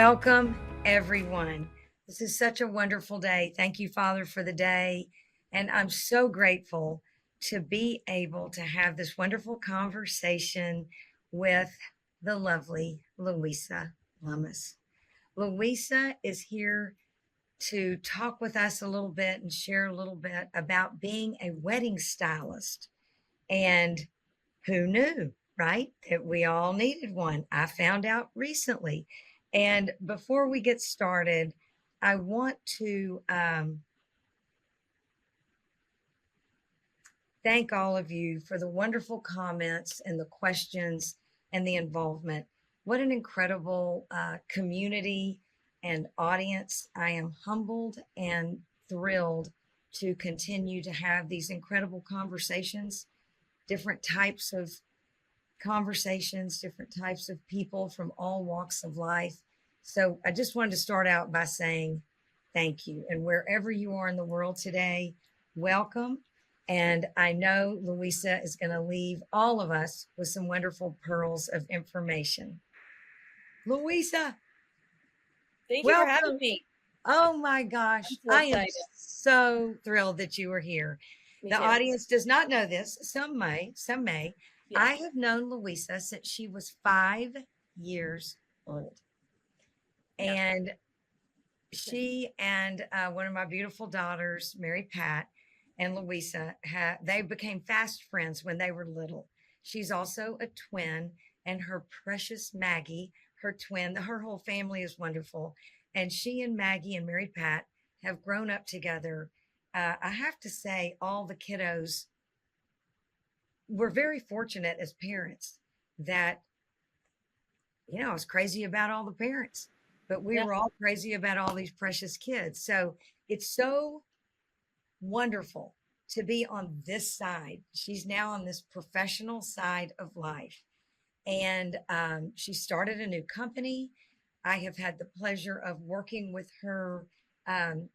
Welcome, everyone. This is such a wonderful day. Thank you, Father, for the day. And I'm so grateful to be able to have this wonderful conversation with the lovely Louisa Lummis. Louisa is here to talk with us a little bit and share a little bit about being a wedding stylist. And who knew, right? That we all needed one. I found out recently. And before we get started, I want to thank all of you for the wonderful comments and the questions and the involvement. What an incredible community and audience. I am humbled and thrilled to continue to have these incredible conversations, different types of conversations, different types of people from all walks of life. So I just wanted to start out by saying thank you. And wherever you are in the world today, welcome. And I know Louisa is going to leave all of us with some wonderful pearls of information. Louisa, Thank you for having welcome. me. Oh my gosh, I'm so I am excited. so thrilled that you are here. Me The too. audience does not know this. Some may, some may. Yes. I have known Louisa since she was 5 years old. Yeah. And she and one of my beautiful daughters, Mary Pat and Louisa, they became fast friends when they were little. She's also a twin, and her precious Maggie, her twin, her whole family is wonderful. And she and Maggie and Mary Pat have grown up together. I have to say, all the kiddos were very fortunate as parents that, I was crazy about all the parents, but we Yeah. were all crazy about all these precious kids. So it's so wonderful to be on this side. She's now on this professional side of life. And she started a new company. I have had the pleasure of working with her, um,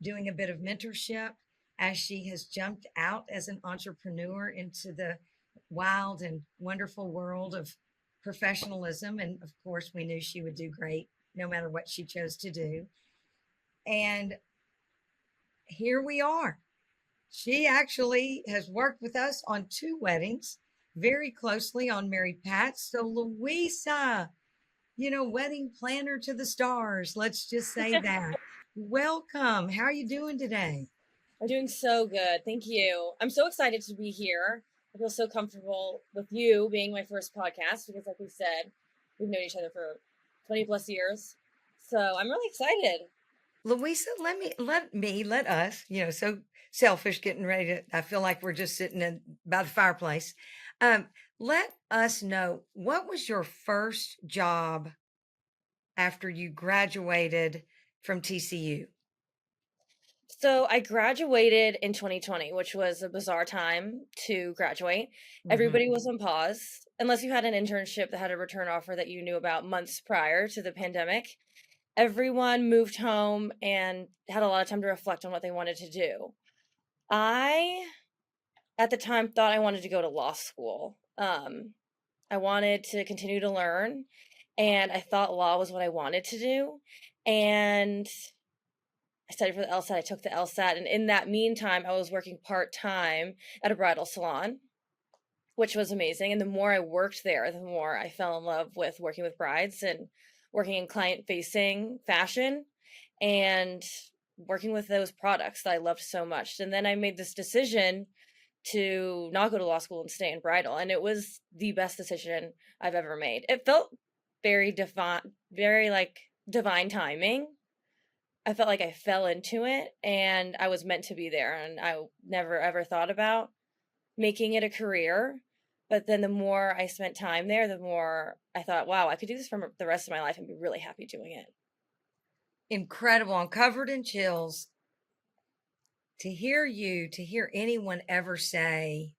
doing a bit of mentorship as she has jumped out as an entrepreneur into the wild and wonderful world of professionalism. And of course, we knew she would do great no matter what she chose to do. And here we are. She actually has worked with us on two weddings, very closely on Mary Pat. So, Louisa, wedding planner to the stars. Let's just say that. Welcome. How are you doing today? I'm doing so good. Thank you. I'm so excited to be here. I feel so comfortable with you being my first podcast because, like we said, we've known each other for 20 plus years. So I'm really excited. Louisa, let us, so selfish getting ready to, I feel like we're just sitting by the fireplace. Um, let us know, what was your first job after you graduated from TCU? So I graduated in 2020, which was a bizarre time to graduate. Mhm. Everybody was on pause, unless you had an internship that had a return offer that you knew about months prior to the pandemic. Everyone moved home and had a lot of time to reflect on what they wanted to do. I, at the time, thought I wanted to go to law school. I wanted to continue to learn, and I thought law was what I wanted to do. And I studied for the LSAT. I took the LSAT, and in that meantime, I was working part time at a bridal salon, which was amazing. And the more I worked there, the more I fell in love with working with brides and working in client facing fashion and working with those products that I loved so much. And then I made this decision to not go to law school and stay in bridal. And it was the best decision I've ever made. It felt very divine, very like divine timing. I felt like I fell into it and I was meant to be there. And I never ever thought about making it a career. But then the more I spent time there, the more I thought, wow, I could do this for the rest of my life and be really happy doing it. Incredible. I'm covered in chills to hear anyone ever say,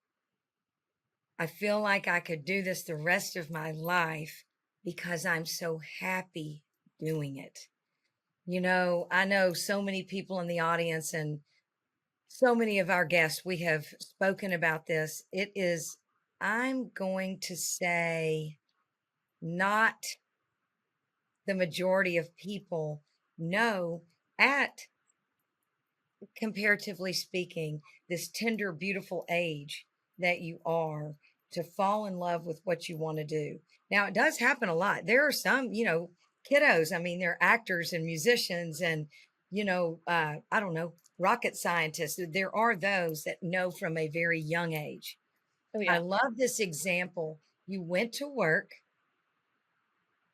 I feel like I could do this the rest of my life because I'm so happy doing it. I know so many people in the audience and so many of our guests, we have spoken about this. It is, I'm going to say, not the majority of people know at, comparatively speaking, this tender, beautiful age that you are, to fall in love with what you want to do. Now, it does happen a lot. There are some, kiddos. I mean, they're actors and musicians and, I don't know, rocket scientists. There are those that know from a very young age. Oh I yeah. love this example. You went to work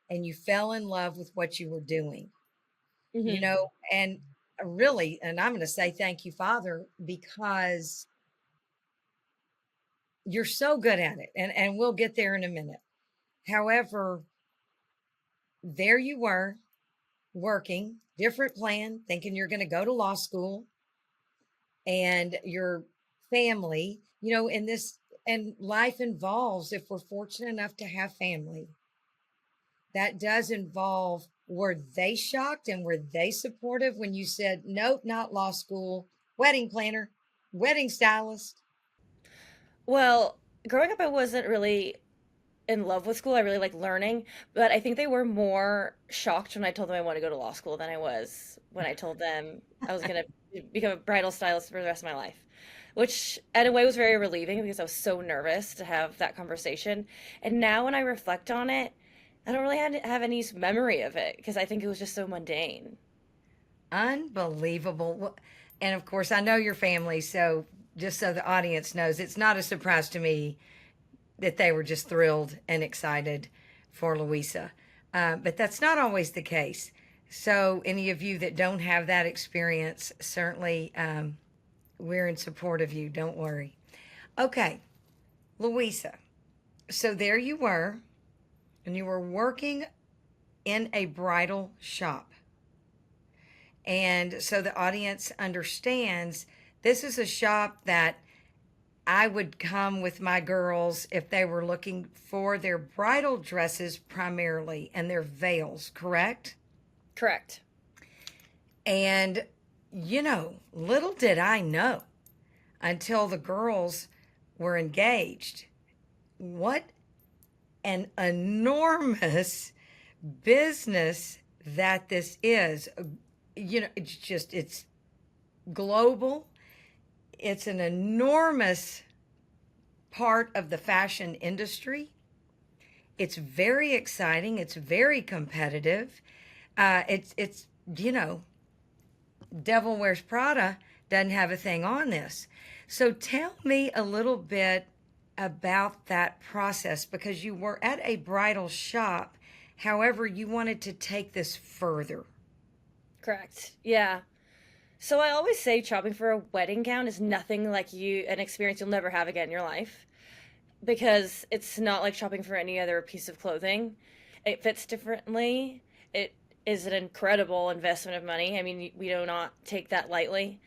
and you fell in love with what you were doing, Hmm. and really, and I'm going to say thank you, Father, because you're so good at it. And we'll get there in a minute. However, there you were working, different plan, thinking you're going to go to law school, and your family, in this, and life involves, if we're fortunate enough to have family, that does involve, were they shocked and were they supportive when you said, nope, not law school, wedding planner, wedding stylist? Well, growing up, I wasn't really in love with school. I really like learning, but I think they were more shocked when I told them I want to go to law school than I was when I told them I was going to become a bridal stylist for the rest of my life, which in a way was very relieving because I was so nervous to have that conversation. And now when I reflect on it, I don't really have any memory of it because I think it was just so mundane. Unbelievable. And of course, I know your family, so just so the audience knows, it's not a surprise to me that they were just thrilled and excited for Louisa. But that's not always the case. So, any of you that don't have that experience, certainly we're in support of you. Don't worry. Okay, Louisa. So, there you were, and you were working in a bridal shop. And so the audience understands, this is a shop that I would come with my girls if they were looking for their bridal dresses primarily and their veils, correct? Correct. And, little did I know until the girls were engaged what an enormous business that this is. It's global. It's an enormous part of the fashion industry. It's very exciting. It's very competitive. It's Devil Wears Prada doesn't have a thing on this. So tell me a little bit about that process, because you were at a bridal shop. However, you wanted to take this further. Correct. Yeah. So I always say shopping for a wedding gown is nothing like an experience you'll never have again in your life because it's not like shopping for any other piece of clothing. It fits differently. It is an incredible investment of money. I mean, we do not take that lightly.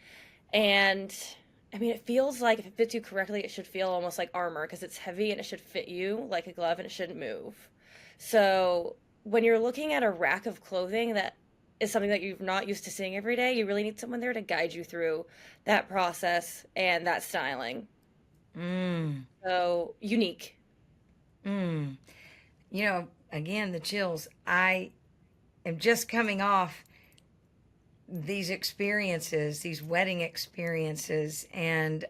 And I mean, it feels like if it fits you correctly, it should feel almost like armor because it's heavy and it should fit you like a glove and it shouldn't move. So when you're looking at a rack of clothing that is something that you're not used to seeing every day, you really need someone there to guide you through that process and that styling. Mm, So unique. mm. Again, the chills. I am just coming off these experiences, these wedding experiences, and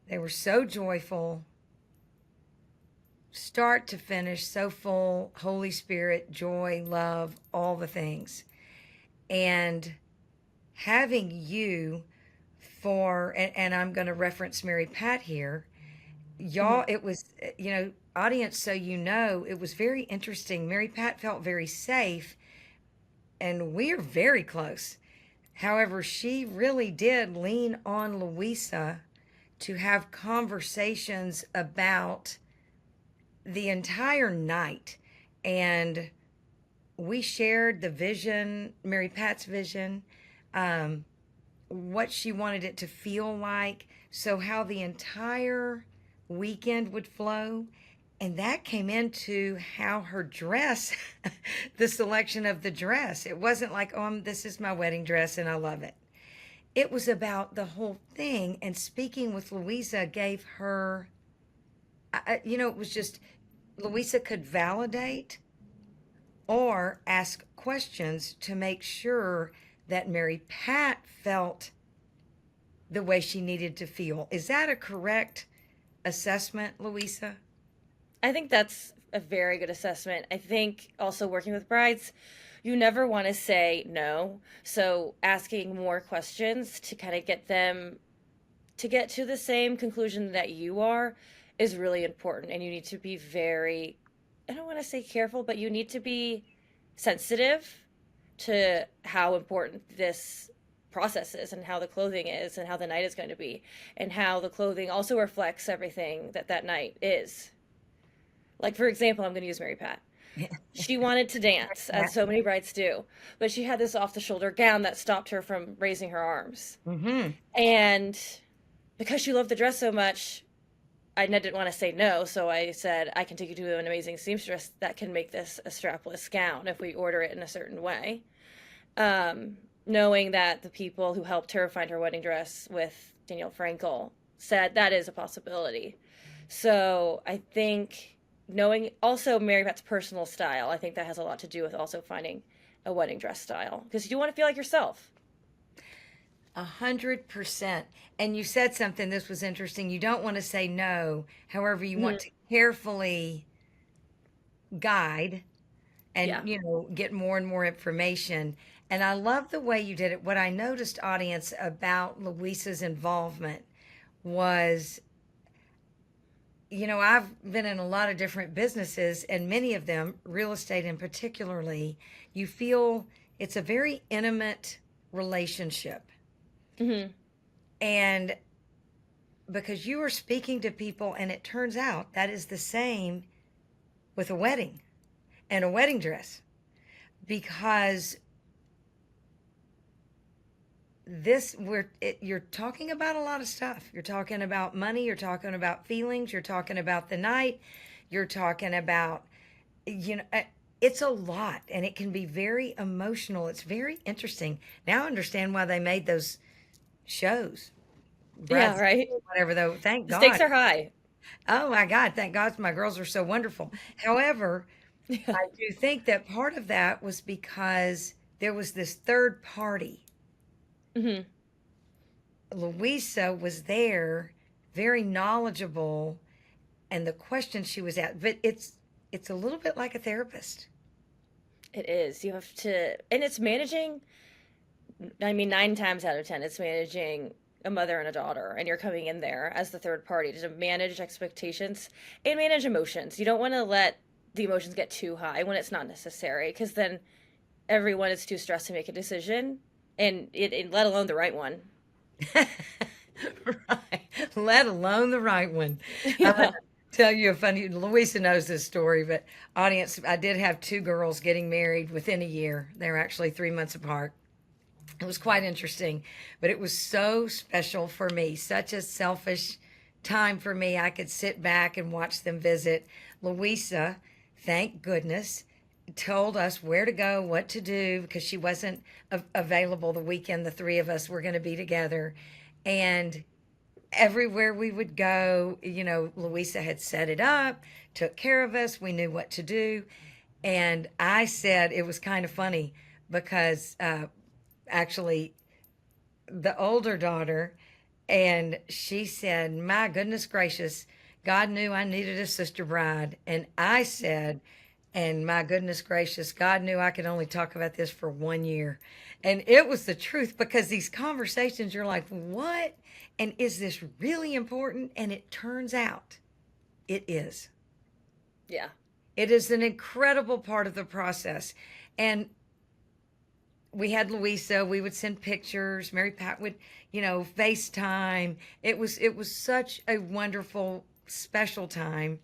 they were so joyful, start to finish, so full, Holy Spirit, joy, love, all the things. And having you and I'm going to reference Mary Pat here, y'all, Mhm. it was, audience, so it was very interesting. Mary Pat felt very safe, and we're very close. However, she really did lean on Louisa to have conversations about the entire night. And we shared the vision, Mary Pat's vision, um, what she wanted it to feel like, so how the entire weekend would flow. And that came into how her dress, the selection of the dress. It wasn't like, oh, this is my wedding dress and I love it. It was about the whole thing. And speaking with Louisa gave her, it was just, Louisa could validate or ask questions to make sure that Mary Pat felt the way she needed to feel. Is that a correct assessment, Louisa? I think that's a very good assessment. I think also working with brides, you never want to say no. So asking more questions to kind of get them to get to the same conclusion that you are is really important. And you need to be very, I don't want to say careful, but you need to be sensitive to how important this process is and how the clothing is and how the night is going to be and how the clothing also reflects everything that that night is. Like, for example, I'm going to use Mary Pat. She wanted to dance, as so many brides do, but she had this off the shoulder gown that stopped her from raising her arms. Mm-hmm. And because she loved the dress so much, I didn't want to say no, so I said, I can take you to an amazing seamstress that can make this a strapless gown if we order it in a certain way. Knowing that the people who helped her find her wedding dress with Danielle Frankel said that is a possibility. So I think knowing also Mary Pat's personal style, I think that has a lot to do with also finding a wedding dress style because you want to feel like yourself. 100%. And you said something, this was interesting. You don't want to say no. However, you want Mhm. to carefully guide and, Yeah. get more and more information. And I love the way you did it. What I noticed, audience, about Louisa's involvement was, I've been in a lot of different businesses, and many of them, real estate in particularly, you feel it's a very intimate relationship. Hmm. And because you are speaking to people, and it turns out that is the same with a wedding and a wedding dress, because you're talking about a lot of stuff. You're talking about money, you're talking about feelings, you're talking about the night, you're talking about, it's a lot, and it can be very emotional. It's very interesting. Now I understand why they made those shows, Yeah, Brad's, right. whatever, though. Thank The stakes God. are high. Oh my God, thank God my girls are so wonderful. However, Yeah. I do think that part of that was because there was this third party. Hmm. Louisa was there, very knowledgeable, and the questions she was at, but it's a little bit like a therapist. It is. You have to, and it's managing. I mean, 9 times out of 10, it's managing a mother and a daughter, and you're coming in there as the third party to manage expectations and manage emotions. You don't want to let the emotions get too high when it's not necessary, because then everyone is too stressed to make a decision, and let alone the right one. Right. Let alone the right one. I'm going Yeah. to tell you a funny, Louisa knows this story, but audience, I did have two girls getting married within a year. They were actually 3 months apart. It was quite interesting, but it was so special for me, such a selfish time for me. I could sit back and watch them visit. Louisa, thank goodness, told us where to go, what to do, because she wasn't available the weekend the three of us were going to be together. And everywhere we would go, Louisa had set it up, took care of us. We knew what to do. And I said, it was kind of funny because actually the older daughter, and she said, my goodness gracious, God knew I needed a sister bride. And I said, and my goodness gracious, God knew I could only talk about this for 1 year. And it was the truth, because these conversations, you're like, what? And is this really important? And it turns out it is. Yeah. It is an incredible part of the process. And we had Louisa, we would send pictures. Mary Pat would, FaceTime. It was such a wonderful, special time.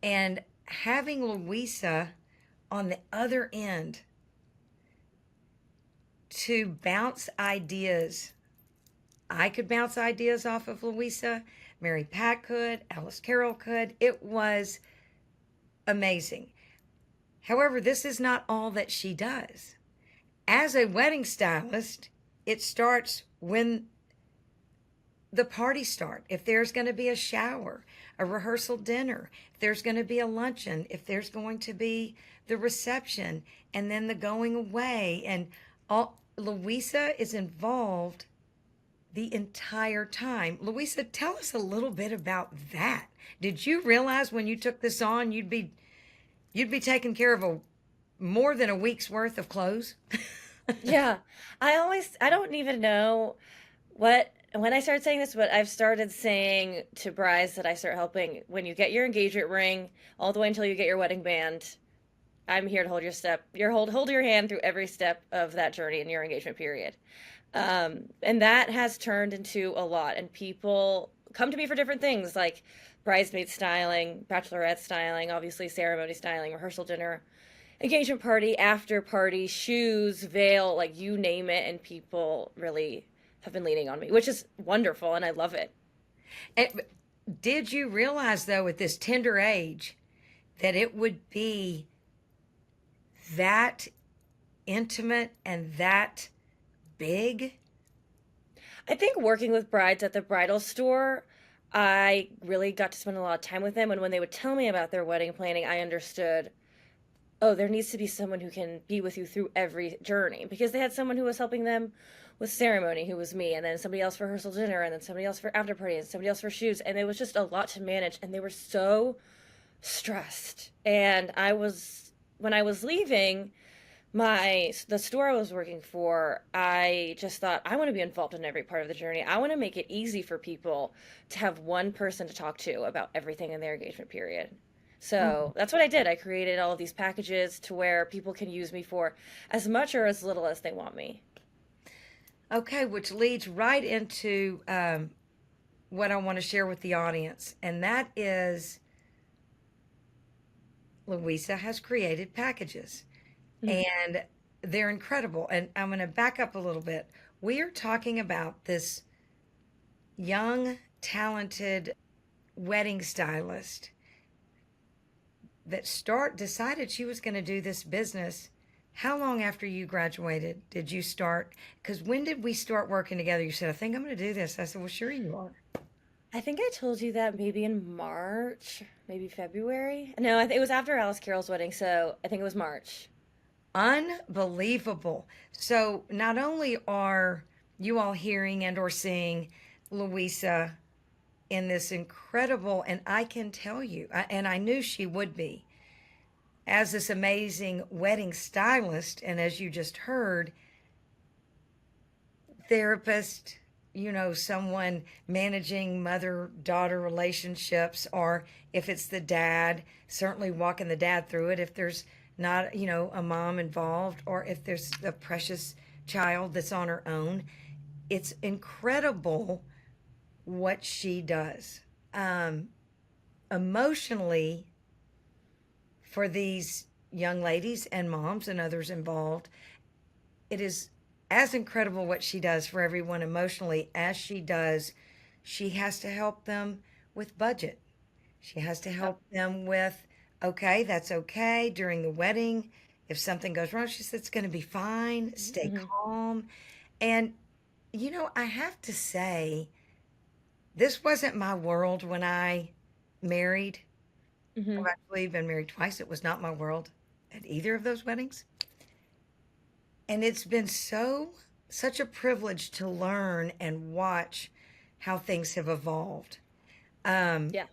And having Louisa on the other end to bounce ideas. I could bounce ideas off of Louisa. Mary Pat could. Alice Carroll could. It was amazing. However, this is not all that she does. As a wedding stylist, it starts when the party start, if there's going to be a shower, a rehearsal dinner, if there's going to be a luncheon, if there's going to be the reception, and then the going away, and all. Louisa is involved the entire time. Louisa, tell us a little bit about that. Did you realize when you took this on you'd be taking care of a more than a week's worth of clothes? Yeah. I don't even know what, when I started saying this, but I've started saying to brides that I start helping when you get your engagement ring, all the way until you get your wedding band. I'm here to hold your step, hold your hand through every step of that journey in your engagement period. And that has turned into a lot. And people come to me for different things like bridesmaid styling, bachelorette styling, obviously ceremony styling, rehearsal dinner, engagement party, after party, shoes, veil, like you name it. And people really have been leaning on me, which is wonderful. And I love it. And did you realize, though, at this tender age, that it would be that intimate and that big? I think working with brides at the bridal store, I really got to spend a lot of time with them. And when they would tell me about their wedding planning, I understood, oh, there needs to be someone who can be with you through every journey, because they had someone who was helping them with ceremony, who was me, and then somebody else for rehearsal dinner, and then somebody else for after party, and somebody else for shoes. And it was just a lot to manage. And they were so stressed. And when I was leaving, the store I was working for, I just thought I want to be involved in every part of the journey. I want to make it easy for people to have one person to talk to about everything in their engagement period. So that's what I did. I created all of these packages to where people can use me for as much or as little as they want me. Okay, which leads right into what I want to share with the audience, and that is Louisa has created packages, Mhm. and they're incredible. And I'm going to back up a little bit. We are talking about this young, talented wedding stylist that decided she was going to do this business. How long after you graduated did you start? Because when did we start working together? You said, I think I'm going to do this. I said, well, sure you are. I think I told you that maybe in March, maybe February. No, I think it was after Alice Carroll's wedding, so I think it was March. Unbelievable. So not only are you all hearing and or seeing Louisa in this incredible, and I can tell you, and I knew she would be, as this amazing wedding stylist, and as you just heard, therapist, someone managing mother-daughter relationships, or if it's the dad, certainly walking the dad through it if there's not, a mom involved, or if there's a precious child that's on her own. It's incredible what she does. Emotionally, for these young ladies and moms and others involved, it is as incredible what she does for everyone emotionally as she has to help them with budget. She has to Yep. help them with, okay, that's okay during the wedding. If something goes wrong, she said, it's going to be fine. Stay Hmm. calm. And, I have to say, this wasn't my world when I married. Hmm. I've actually been married twice. It was not my world at either of those weddings. And it's been such a privilege to learn and watch how things have evolved. Um, Yeah.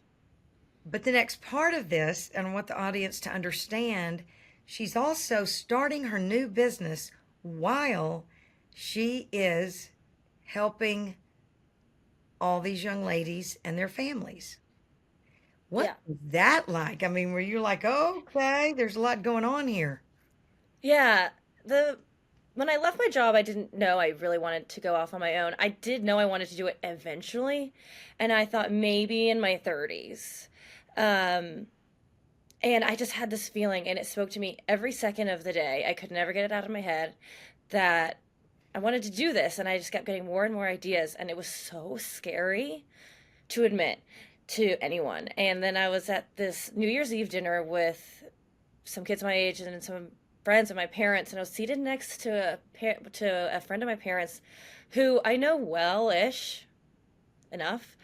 but the next part of this, and I want the audience to understand, she's also starting her new business while she is helping all these young ladies and their families. What Yeah. was that like? I mean, were you like, okay, there's a lot going on here? Yeah. The When I left my job, I didn't know I really wanted to go off on my own. I did know I wanted to do it eventually, and I thought maybe in my 30s. Um, and I just had this feeling, and it spoke to me every second of the day. I could never get it out of my head that I wanted to do this, and I just kept getting more and more ideas, and it was so scary to admit to anyone. And then I was at this New Year's Eve dinner with some kids my age and some friends of my parents, and I was seated next to a friend of my parents who I know well-ish, enough.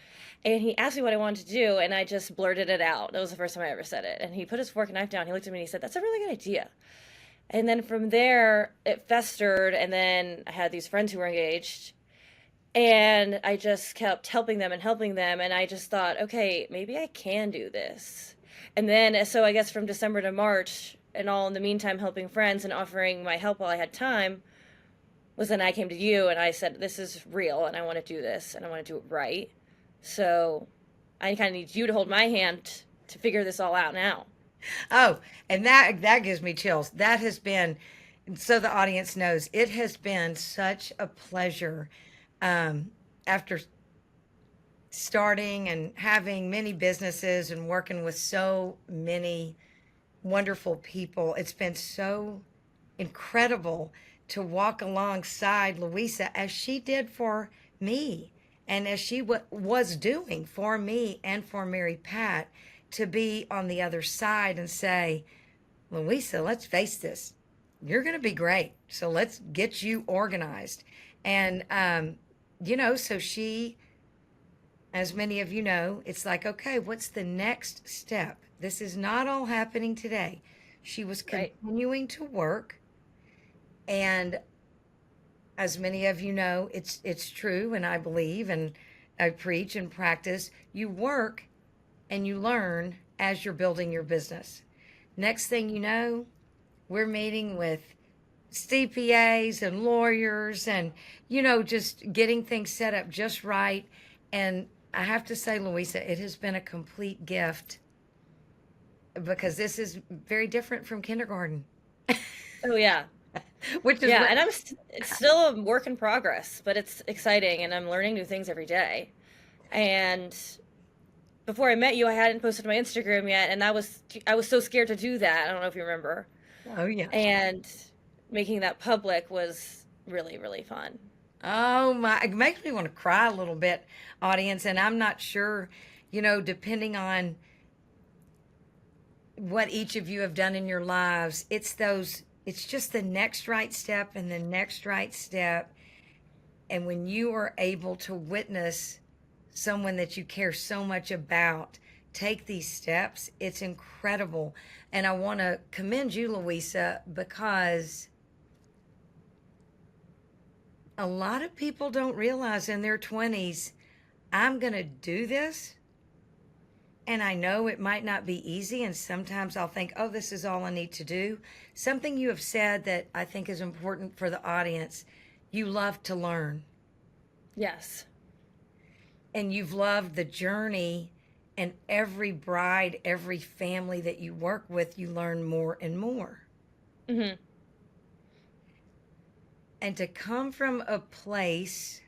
And he asked me what I wanted to do, and I just blurted it out. That was the first time I ever said it. And he put his fork and knife down. He looked at me and he said, "That's a really good idea." And then from there, it festered. And then I had these friends who were engaged. And I just kept helping them and helping them. And I just thought, okay, maybe I can do this. And then, so I guess from December to March, and all in the meantime, helping friends and offering my help while I had time, was then I came to you and I said, this is real and I want to do this and I want to do it right. So I kind of need you to hold my hand to figure this all out now. Oh, and that gives me chills. That has been, so the audience knows, it has been such a pleasure, after starting and having many businesses and working with so many wonderful people. It's been so incredible to walk alongside Louisa as she did for me and as she was doing for me and for Mary Pat, to be on the other side and say, Louisa, let's face this. You're going to be great. So let's get you organized. And, so she, as many of you know, it's like, okay, what's the next step? This is not all happening today. She was Right. continuing to work. And as many of you know, it's true, and I believe, and I preach and practice, you work and you learn as you're building your business. Next thing you know, we're meeting with CPAs and lawyers and, just getting things set up just right. And I have to say, Louisa, it has been a complete gift, because this is very different from kindergarten, Oh, yeah. which is Yeah. And it's still a work in progress, but it's exciting and I'm learning new things every day. And before I met you, I hadn't posted my Instagram yet. And I was so scared to do that. I don't know if you remember. oh yeah. And making that public was really, really fun. Oh my, it makes me want to cry a little bit, audience. And I'm not sure, depending on what each of you have done in your lives, it's just the next right step and the next right step. And when you are able to witness someone that you care so much about take these steps, it's incredible. And I want to commend you, Louisa, because a lot of people don't realize in their 20s, I'm going to do this. And I know it might not be easy. And sometimes I'll think, oh, this is all I need to do. Something you have said that I think is important for the audience: you love to learn. Yes. And you've loved the journey. And every bride, every family that you work with, you learn more and more. Hmm. And to come from a place,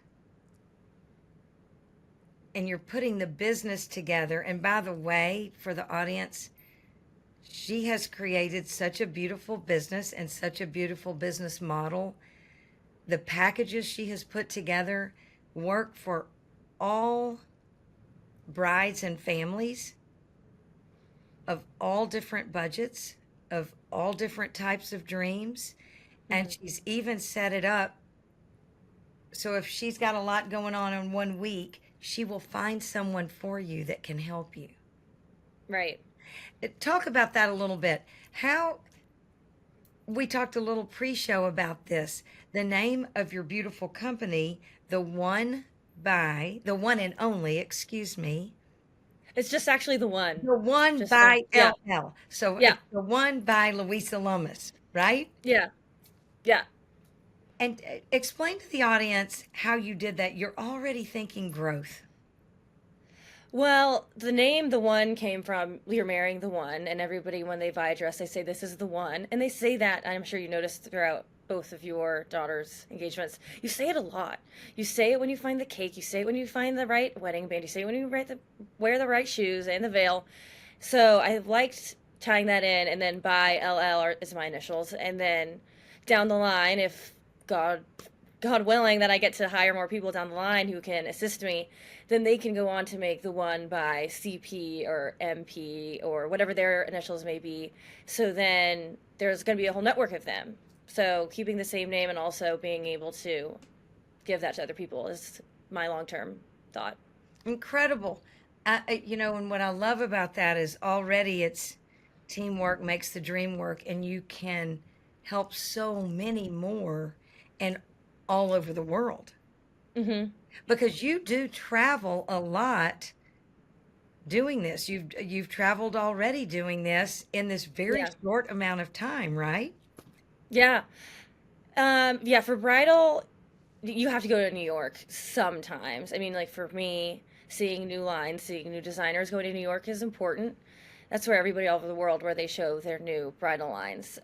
and you're putting the business together. And by the way, for the audience, she has created such a beautiful business and such a beautiful business model. The packages she has put together work for all brides and families of all different budgets, of all different types of dreams. And she's even set it up so if she's got a lot going on in one week, she will find someone for you that can help you. Right. Talk about that a little bit. How we talked a little pre-show about this. The name of your beautiful company, the one and only, excuse me. It's just actually the one. The one Just by yeah. LL. So Yeah. it's the one by Louisa Lummis, right? Yeah. Yeah. And explain to the audience how you did that. You're already thinking growth. Well, the name The One came from you're marrying the one, and everybody, when they buy a dress, they say this is the one. And they say that, I'm sure you noticed throughout both of your daughters' engagements. You say it a lot. You say it when you find the cake. You say it when you find the right wedding band. You say it when you wear the right shoes and the veil. So I liked tying that in, and then by LL is my initials. And then down the line, if God willing, that I get to hire more people down the line who can assist me, then they can go on to make the one by CP or MP or whatever their initials may be. So then there's going to be a whole network of them. So keeping the same name and also being able to give that to other people is my long-term thought. Incredible. And what I love about that is already it's teamwork makes the dream work, and you can help so many more and all over the world Hmm. because you do travel a lot doing this. You've traveled already doing this in this very Yeah. short amount of time, right? Yeah. Yeah, for bridal, you have to go to New York sometimes. I mean, like for me, seeing new lines, seeing new designers going to New York is important. That's where everybody all over the world where they show their new bridal lines.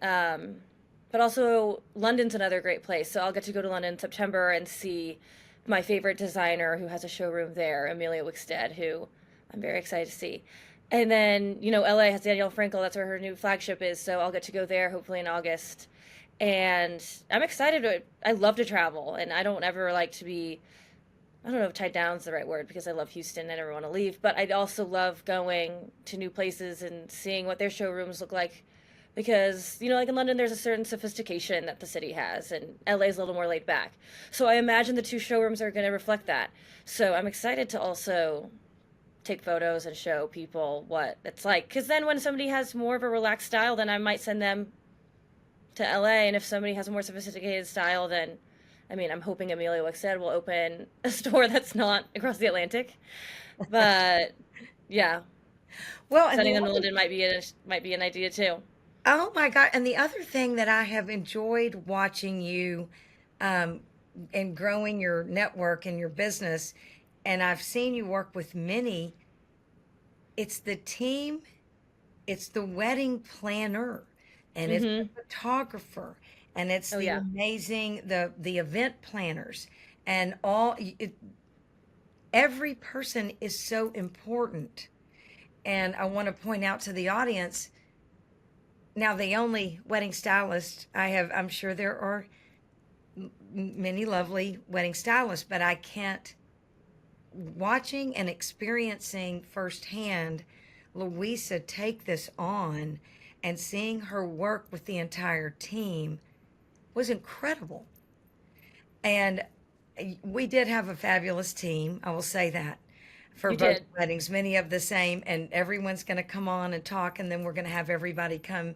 But also London's another great place. So I'll get to go to London in September and see my favorite designer who has a showroom there, Amelia Wickstead, who I'm very excited to see. And then, LA has Danielle Frankel. That's where her new flagship is. So I'll get to go there hopefully in August. And I'm excited. I love to travel, and I don't ever like to be, I don't know if tied down is the right word because I love Houston. I never want to leave, but I also love going to new places and seeing what their showrooms look like because, like in London, there's a certain sophistication that the city has, and LA is a little more laid back. So I imagine the two showrooms are going to reflect that. So I'm excited to also take photos and show people what it's like. Because then when somebody has more of a relaxed style, then I might send them to LA. And if somebody has a more sophisticated style, then I mean, I'm hoping Amelia Wickstead will open a store that's not across the Atlantic. But yeah, Well, and sending the them to other, London might be an idea too. oh my God, and the other thing that I have enjoyed watching you um, and growing your network and your business, and I've seen you work with many, it's the team, it's the wedding planner, and it's the Mm-hmm. photographer, and it's Oh the yeah. amazing the event planners, and every person is so important. And I want to point out to the audience now the only wedding stylist I have, I'm sure there are many lovely wedding stylists, but I can't, watching and experiencing firsthand Louisa take this on and seeing her work with the entire team was incredible. And we did have a fabulous team, I will say that, for You both did. weddings, many of the same, and everyone's going to come on and talk, and then we're going to have everybody come,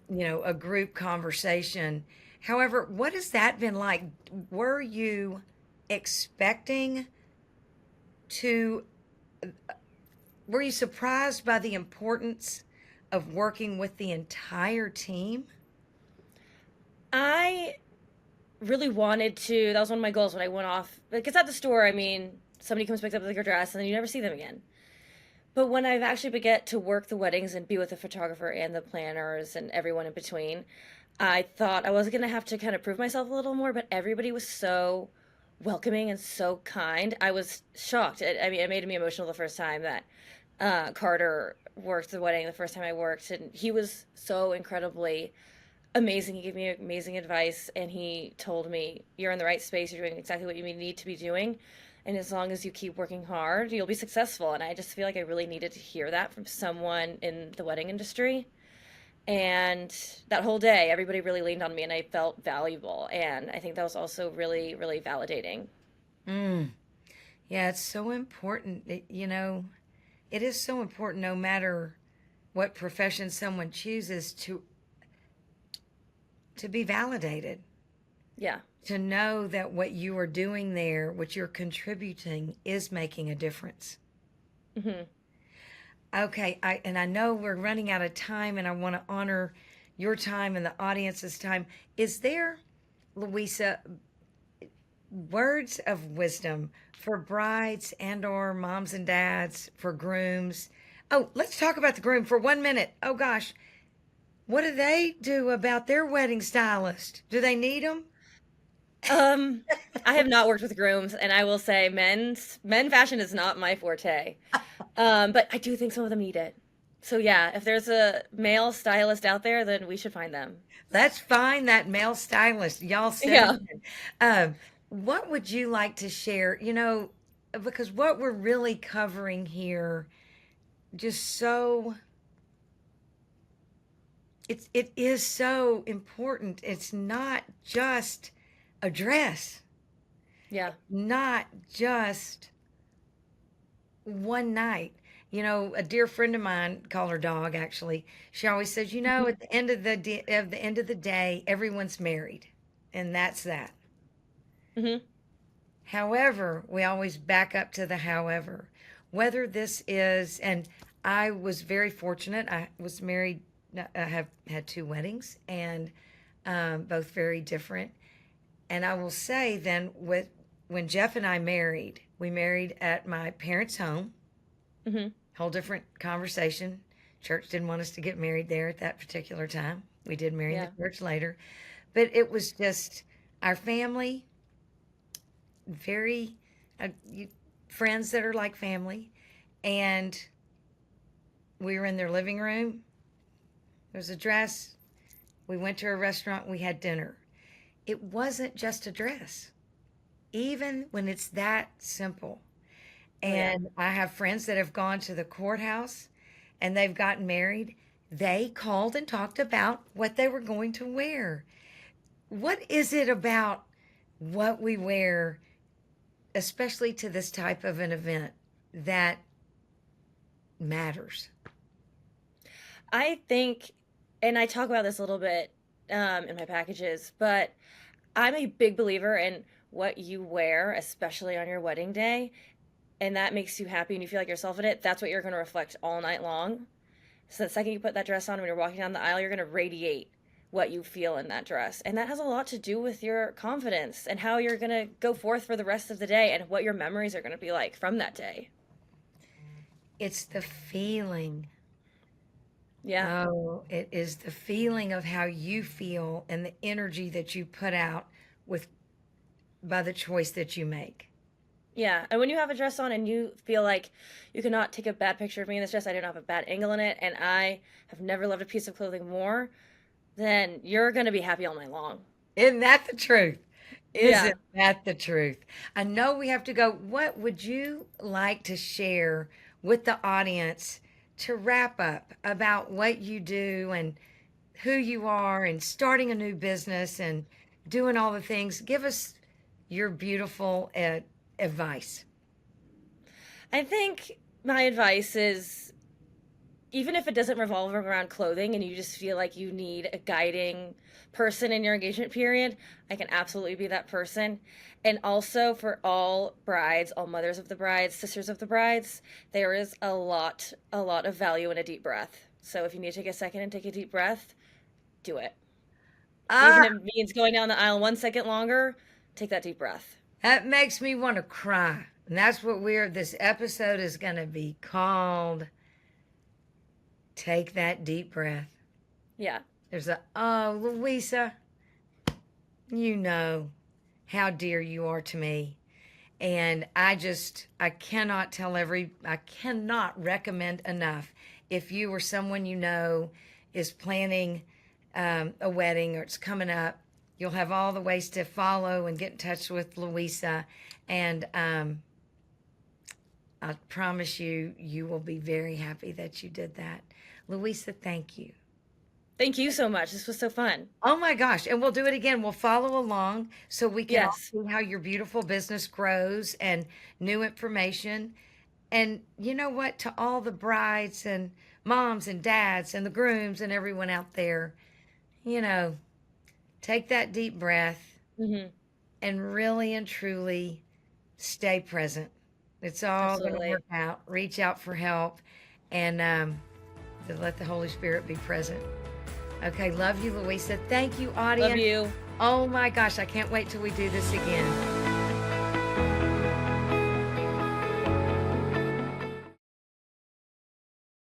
a group conversation. However, what has that been like? Were you expecting to, were you surprised by the importance of working with the entire team? I really wanted to. That was one of my goals when I went off. Because at the store, I mean, somebody comes picks up like your dress, and then you never see them again. But when I've actually get to work the weddings and be with the photographer and the planners and everyone in between, I thought I was gonna have to kind of prove myself a little more, but everybody was so welcoming and so kind. I was shocked. I mean, it made me emotional the first time that Carter worked the wedding the first time I worked, and he was so incredibly amazing. He gave me amazing advice, and he told me, "You're in the right space. You're doing exactly what you need to be doing, and as long as you keep working hard, you'll be successful." And I just feel like I really needed to hear that from someone in the wedding industry. And that whole day, everybody really leaned on me, and I felt valuable. And I think that was also really, really validating. Mm. Yeah, it's so important. It is so important no matter what profession someone chooses to be validated, Yeah. to know that what you are doing there, what you're contributing is making a difference. Hmm. Okay, I know we're running out of time and I want to honor your time and the audience's time. Is there, Louisa, words of wisdom for brides and or moms and dads, for grooms? Oh, let's talk about the groom for 1 minute. Oh gosh, what do they do about their wedding stylist? Do they need them? Um, I have not worked with grooms, and I will say men fashion is not my forte. But I do think some of them need it. So yeah, if there's a male stylist out there, then we should find them. Let's find that male stylist. Y'all send Yeah. them in. What would you like to share? Because what we're really covering here, just so it is so important. It's not just a dress, Yeah. not just one night. A dear friend of mine, call her dog actually. She always says, Mhm. at the end of the day, everyone's married, and that's that. Mhm. However, we always back up to the however. Whether this is, and I was very fortunate. I was married. I have had two weddings, and both very different. And I will say then, when Jeff and I married, we married at my parents' home. Mhm. Whole different conversation. Church didn't want us to get married there at that particular time. We did marry in the Yeah. church later, but it was just our family, very friends that are like family, and we were in their living room. There was a dress. We went to a restaurant. We had dinner. It wasn't just a dress, even when it's that simple. Oh yeah. And I have friends that have gone to the courthouse and they've gotten married. They called and talked about what they were going to wear. What is it about what we wear, especially to this type of an event, that matters? I think, and I talk about this a little bit in my packages, but I'm a big believer in what you wear, especially on your wedding day, and that makes you happy and you feel like yourself in it. That's what you're going to reflect all night long. So the second you put that dress on, when you're walking down the aisle, you're going to radiate what you feel in that dress. And that has a lot to do with your confidence and how you're going to go forth for the rest of the day and what your memories are going to be like from that day. It's the feeling. Yeah. Oh, it is the feeling of how you feel and the energy that you put out with by the choice that you make. Yeah. And when you have a dress on and you feel like you cannot take a bad picture of me in this dress, I didn't have a bad angle in it, and I have never loved a piece of clothing more, then you're going to be happy all night long. Isn't that the truth? Yeah. Isn't that the truth? I know we have to go. What would you like to share with the audience to wrap up about what you do and who you are and starting a new business and doing all the things? Give us your beautiful advice. I think my advice is, even if it doesn't revolve around clothing and you just feel like you need a guiding person in your engagement period, I can absolutely be that person. And also for all brides, all mothers of the brides, sisters of the brides, there is a lot of value in a deep breath. So if you need to take a second and take a deep breath, do it. Even Ah, if it means going down the aisle 1 second longer, take that deep breath. that makes me want to cry. And that's what this episode is going to be called. Take that deep breath. Yeah. Oh, Louisa, you know how dear you are to me. And I cannot recommend enough. If you or someone is planning a wedding or it's coming up, you'll have all the ways to follow and get in touch with Louisa. And I promise you, you will be very happy that you did that. Louisa, thank you. Thank you so much. This was so fun. Oh my gosh. And we'll do it again. We'll follow along so we can all Yes. see how your beautiful business grows and new information. And you know what? To all the brides and moms and dads and the grooms and everyone out there, you know, take that deep breath Hmm. and really and truly stay present. It's all going to Absolutely. work out. Reach out for help and to let the Holy Spirit be present. Okay, love you, Louisa. Thank you, Love audience. you. Oh my gosh, I can't wait till we do this again.